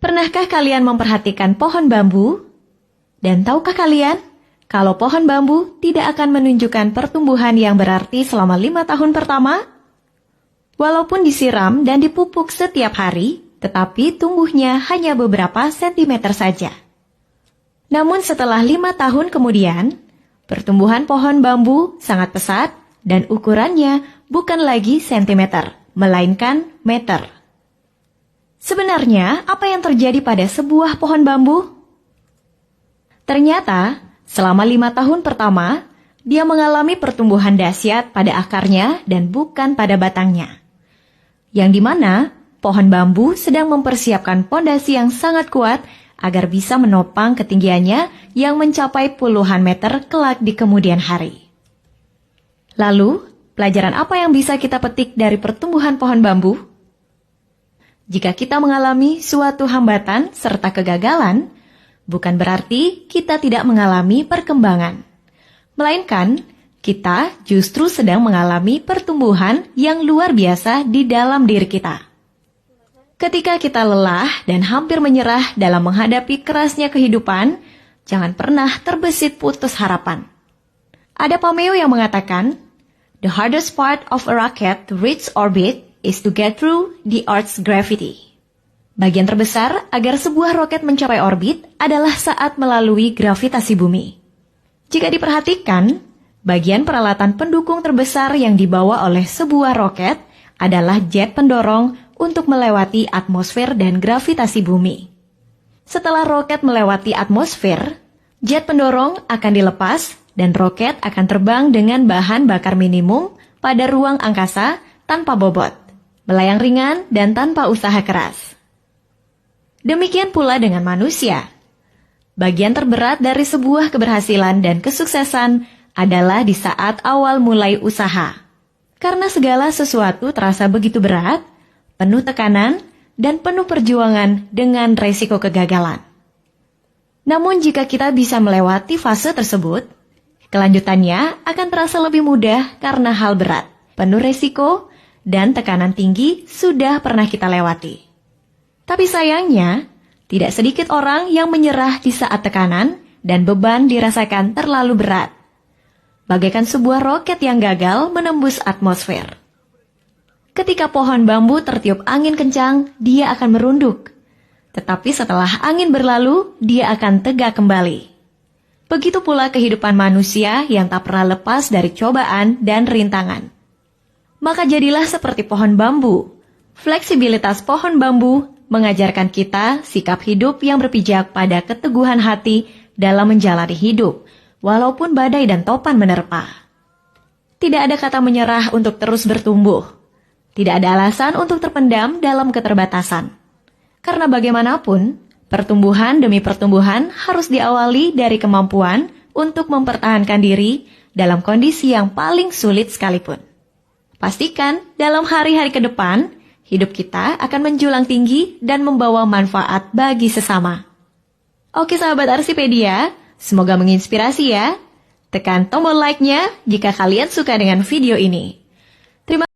Pernahkah kalian memperhatikan pohon bambu? Dan tahukah kalian, kalau pohon bambu tidak akan menunjukkan pertumbuhan yang berarti selama 5 tahun pertama? Walaupun disiram dan dipupuk setiap hari, tetapi tumbuhnya hanya beberapa sentimeter saja. Namun setelah 5 tahun kemudian, pertumbuhan pohon bambu sangat pesat dan ukurannya bukan lagi sentimeter, melainkan meter. Sebenarnya, apa yang terjadi pada sebuah pohon bambu? Ternyata, selama 5 tahun pertama, dia mengalami pertumbuhan dahsyat pada akarnya dan bukan pada batangnya. Yang dimana, pohon bambu sedang mempersiapkan pondasi yang sangat kuat agar bisa menopang ketinggiannya yang mencapai puluhan meter kelak di kemudian hari. Lalu, pelajaran apa yang bisa kita petik dari pertumbuhan pohon bambu? Jika kita mengalami suatu hambatan serta kegagalan, bukan berarti kita tidak mengalami perkembangan. Melainkan, kita justru sedang mengalami pertumbuhan yang luar biasa di dalam diri kita. Ketika kita lelah dan hampir menyerah dalam menghadapi kerasnya kehidupan, jangan pernah terbesit putus harapan. Ada pameo yang mengatakan, "The hardest part of a rocket to reach orbit is to get through the Earth's gravity." Bagian terbesar agar sebuah roket mencapai orbit adalah saat melalui gravitasi bumi. Jika diperhatikan, bagian peralatan pendukung terbesar yang dibawa oleh sebuah roket adalah jet pendorong untuk melewati atmosfer dan gravitasi bumi. Setelah roket melewati atmosfer, jet pendorong akan dilepas dan roket akan terbang dengan bahan bakar minimum pada ruang angkasa tanpa bobot, melayang ringan dan tanpa usaha keras. Demikian pula dengan manusia. Bagian terberat dari sebuah keberhasilan dan kesuksesan adalah di saat awal mulai usaha. Karena segala sesuatu terasa begitu berat, penuh tekanan, dan penuh perjuangan dengan resiko kegagalan. Namun jika kita bisa melewati fase tersebut, kelanjutannya akan terasa lebih mudah karena hal berat, penuh resiko, dan tekanan tinggi sudah pernah kita lewati. Tapi sayangnya, tidak sedikit orang yang menyerah di saat tekanan dan beban dirasakan terlalu berat. Bagaikan sebuah roket yang gagal menembus atmosfer. Ketika pohon bambu tertiup angin kencang, dia akan merunduk. Tetapi setelah angin berlalu, dia akan tegak kembali. Begitu pula kehidupan manusia yang tak pernah lepas dari cobaan dan rintangan. Maka jadilah seperti pohon bambu. Fleksibilitas pohon bambu mengajarkan kita sikap hidup yang berpijak pada keteguhan hati dalam menjalani hidup, walaupun badai dan topan menerpa. Tidak ada kata menyerah untuk terus bertumbuh. Tidak ada alasan untuk terpendam dalam keterbatasan. Karena bagaimanapun, pertumbuhan demi pertumbuhan harus diawali dari kemampuan untuk mempertahankan diri dalam kondisi yang paling sulit sekalipun. Pastikan dalam hari-hari ke depan, hidup kita akan menjulang tinggi dan membawa manfaat bagi sesama. Oke sahabat Arsipedia, semoga menginspirasi ya. Tekan tombol like-nya jika kalian suka dengan video ini.